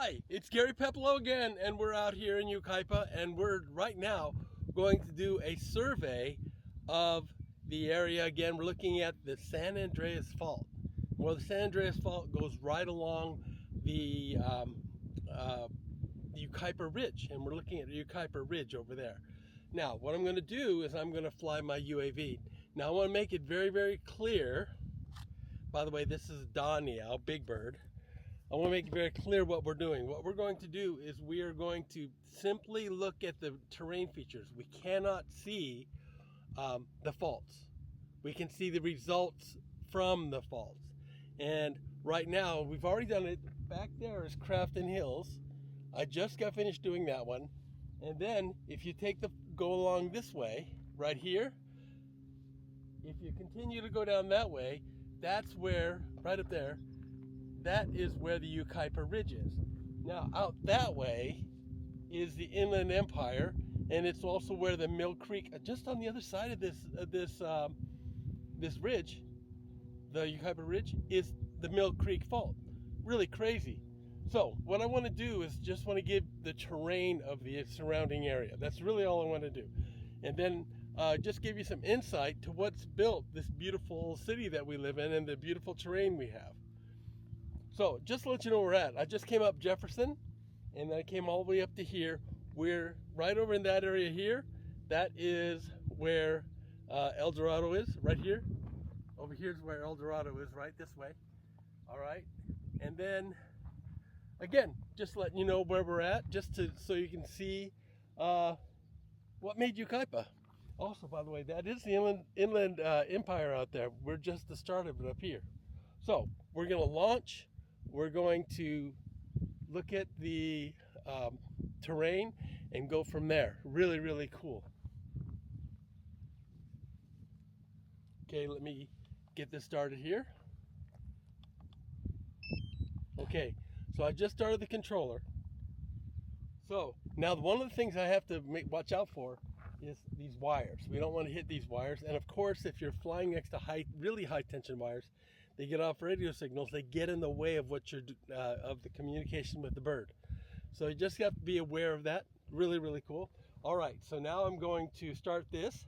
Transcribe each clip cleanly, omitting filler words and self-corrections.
Hi, it's Gary Peplow again, and we're out here in Yucaipa, and we're right now going to do a survey of the area. Again, we're looking at the San Andreas Fault. Well, the San Andreas Fault goes right along the Yucaipa Ridge, and we're looking at the Yucaipa Ridge over there. Now, what I'm going to do is I'm going to fly my UAV. Now, I want to make it very, very clear. By the way, this is Donnie, our big bird. I want to make it very clear what we're doing. What we're going to do is we are going to simply look at the terrain features. We cannot see the faults. We can see the results from the faults. And right now, we've already done it. Back there is Crafton Hills. I just got finished doing that one. And then if you go along this way, right here, if you continue to go down that way, that's where, right up there, that is where the Yucaipa Ridge is. Now, out that way is the Inland Empire, and it's also where the Mill Creek, just on the other side of this ridge, the Yucaipa Ridge, is the Mill Creek Fault. Really crazy. So, what I want to do is just want to give the terrain of the surrounding area. That's really all I want to do. And then just give you some insight to what's built this beautiful city that we live in and the beautiful terrain we have. So just to let you know where we're at, I just came up Jefferson, and then I came all the way up to here. We're right over in that area here. That is where El Dorado is, right here. Over here is where El Dorado is, right this way. All right, and then again, just letting you know where we're at, so you can see what made Yucaipa. Also, by the way, that is the Inland Empire out there. We're just the start of it up here. So we're going to launch. We're going to look at the terrain and go from there. Really, really cool. Okay, let me get this started here. Okay, so I just started the controller. So now one of the things I have to watch out for is these wires. We don't want to hit these wires. And of course, if you're flying next to really high tension wires, they get off radio signals. They get in the way of of the communication with the bird. So you just have to be aware of that. Really, really cool. All right, so now I'm going to start this.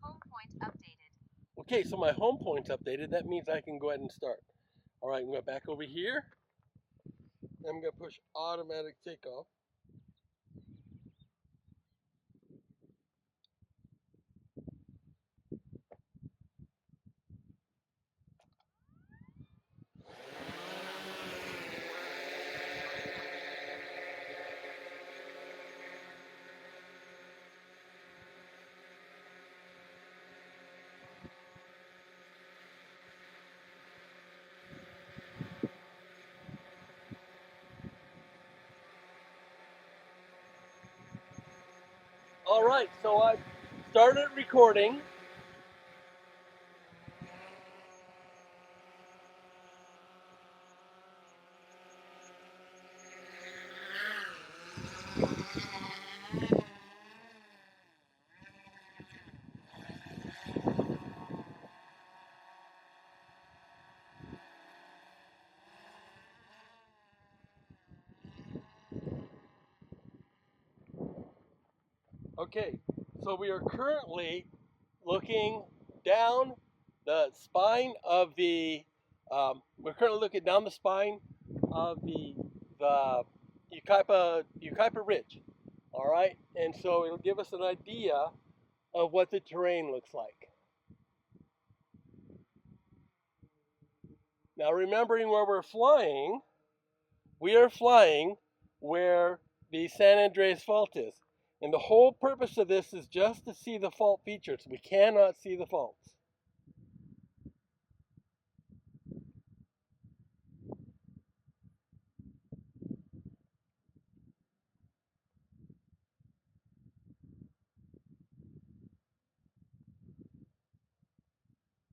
Home point updated. Okay, so my home point's updated. That means I can go ahead and start. All right, I'm going back over here. I'm going to push automatic takeoff. All right, so I started recording. Okay, so we are currently looking down the spine of we're currently looking down the spine of the Yucaipa Ridge. All right, and so it'll give us an idea of what the terrain looks like. Now, remembering where we're flying, we are flying where the San Andreas Fault is. And the whole purpose of this is just to see the fault features. We cannot see the faults.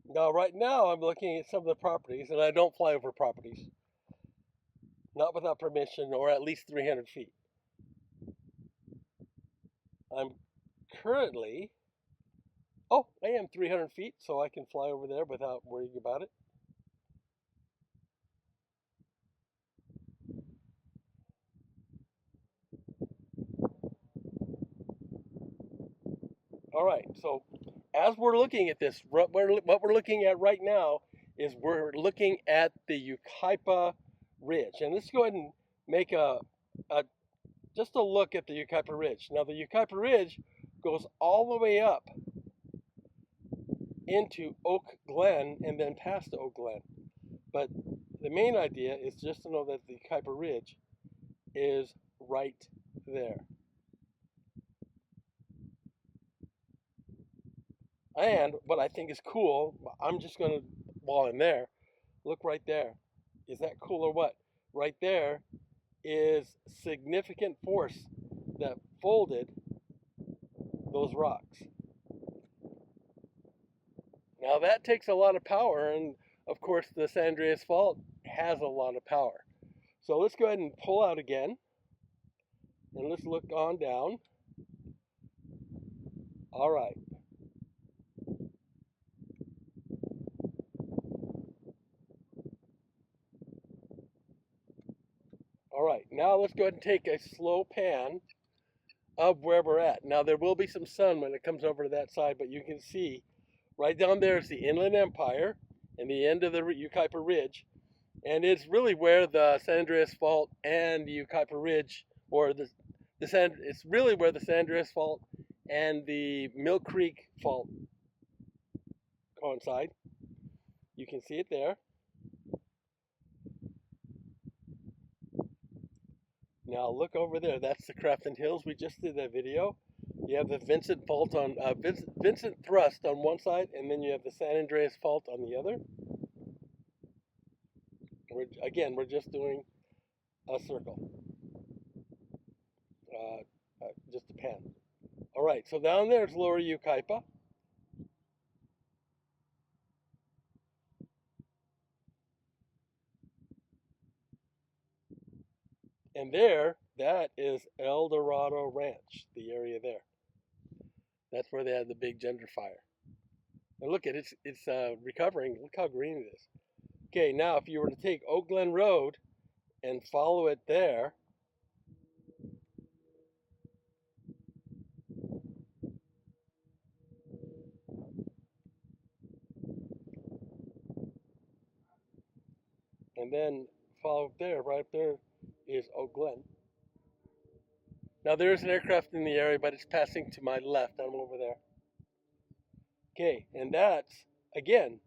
Now, right now, I'm looking at some of the properties, and I don't fly over properties. Not without permission, or at least 300 feet. I'm currently, I am 300 feet, so I can fly over there without worrying about it. All right, so as we're looking at this, what we're looking at right now is we're looking at the Yucaipa Ridge. And let's go ahead and make just a look at the Yucaipa Ridge. Now the Yucaipa Ridge goes all the way up into Oak Glen and then past Oak Glen. But the main idea is just to know that the Yucaipa Ridge is right there. And what I think is cool, I'm just going to, while I'm there, look right there. Is that cool or what? Right there is significant force that folded those rocks. Now that takes a lot of power, and of course the San Andreas Fault has a lot of power. So let's go ahead and pull out again, and let's look on down. All right. All right, now let's go ahead and take a slow pan of where we're at. Now there will be some sun when it comes over to that side, but you can see right down there is the Inland Empire and the end of the Yucaipa Ridge. And it's really where the San Andreas Fault and the Yucaipa Ridge, or it's really where the San Andreas Fault and the Mill Creek Fault coincide. You can see it there. Now look over there, that's the Crafton Hills. We just did that video. You have the Vincent Fault on Vincent Thrust on one side, and then you have the San Andreas Fault on the other. We're just doing a circle, just a pan. All right, so down there's Lower Yucaipa. And there, that is El Dorado Ranch, the area there. That's where they had the big gender fire. And look at it, it's recovering. Look how green it is. Okay, now if you were to take Oak Glen Road and follow it there, and then follow there, right up there is Oak Glen. Now there is an aircraft in the area, but it's passing to my left. I'm over there. Okay, and that's, again,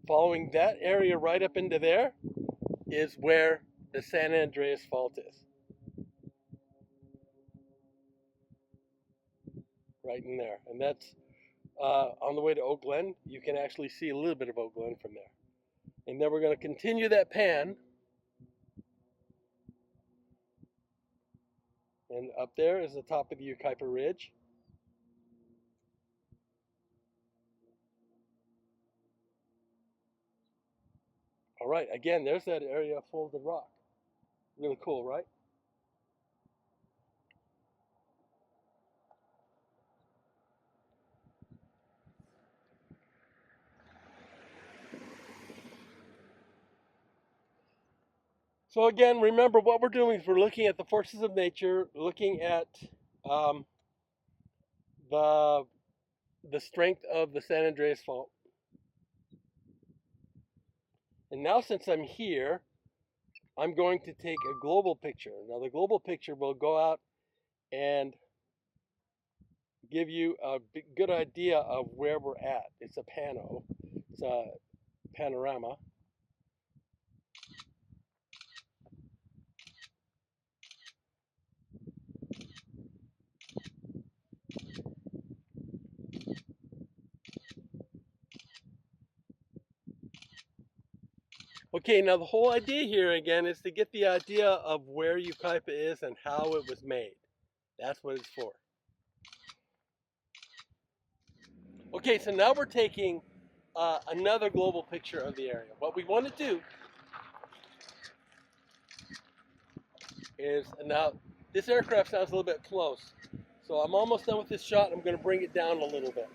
following that area right up into there is where the San Andreas Fault is. Right in there. And that's on the way to Oak Glen. You can actually see a little bit of Oak Glen from there. And then we're going to continue that pan. And up there is the top of the Yucaipa Ridge. All right, again, there's that area of folded rock. Really cool, right? So again, remember what we're doing is we're looking at the forces of nature, looking at the strength of the San Andreas Fault. And now since I'm here, I'm going to take a global picture. Now the global picture will go out and give you a good idea of where we're at. It's a pano, it's a panorama. Okay, now the whole idea here again is to get the idea of where Yucaipa is and how it was made. That's what it's for. Okay, so now we're taking another global picture of the area. What we want to do is, now this aircraft sounds a little bit close, so I'm almost done with this shot. I'm going to bring it down a little bit.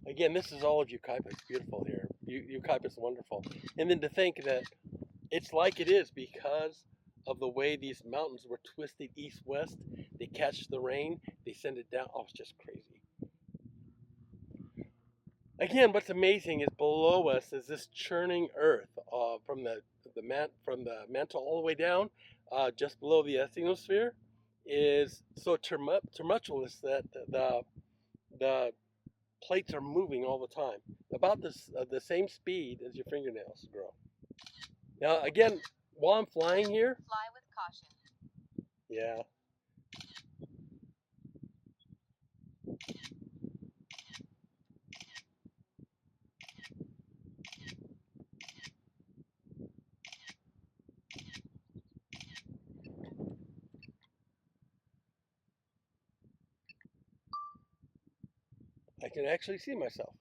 Again, this is all of Yucaipa. It's beautiful here. Yucaipa is wonderful. And then to think that it's like it is because of the way these mountains were twisted east-west. They catch the rain, they send it down. Oh, it's just crazy. Again, what's amazing is below us is this churning earth from the mantle all the way down, just below the asthenosphere, is so tumultuous that the plates are moving all the time, about the same speed as your fingernails grow. Now, again, while I'm flying here, Fly with caution. yeah. I can actually see myself.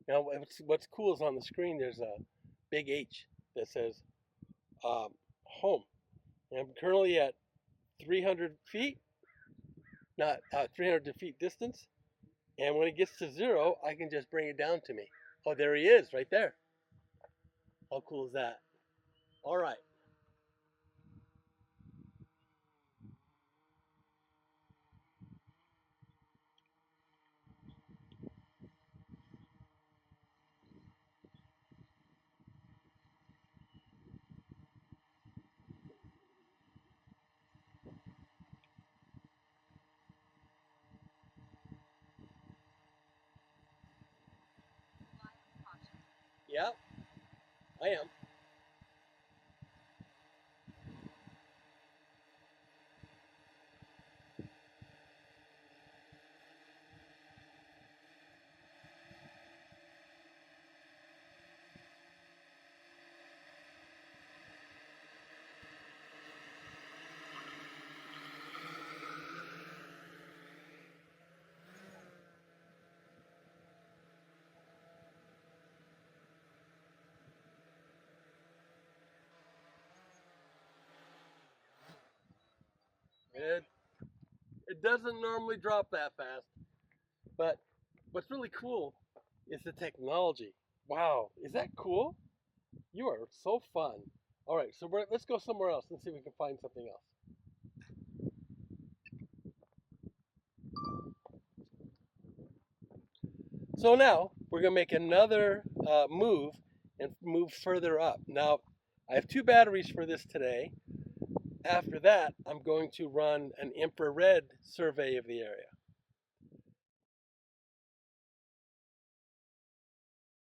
Now, what's cool is on the screen there's a big H that says home. And I'm currently at 300 feet, not 300 feet distance. And when it gets to 0, I can just bring it down to me. Oh, there he is, right there. How cool is that? All right. Fly with caution. Yeah, I am. It doesn't normally drop that fast, but what's really cool is the technology. Wow, is that cool? You are so fun. All right, so let's go somewhere else and see if we can find something else. So now we're going to make another move and move further up. Now, I have 2 batteries for this today. After that, I'm going to run an infrared survey of the area.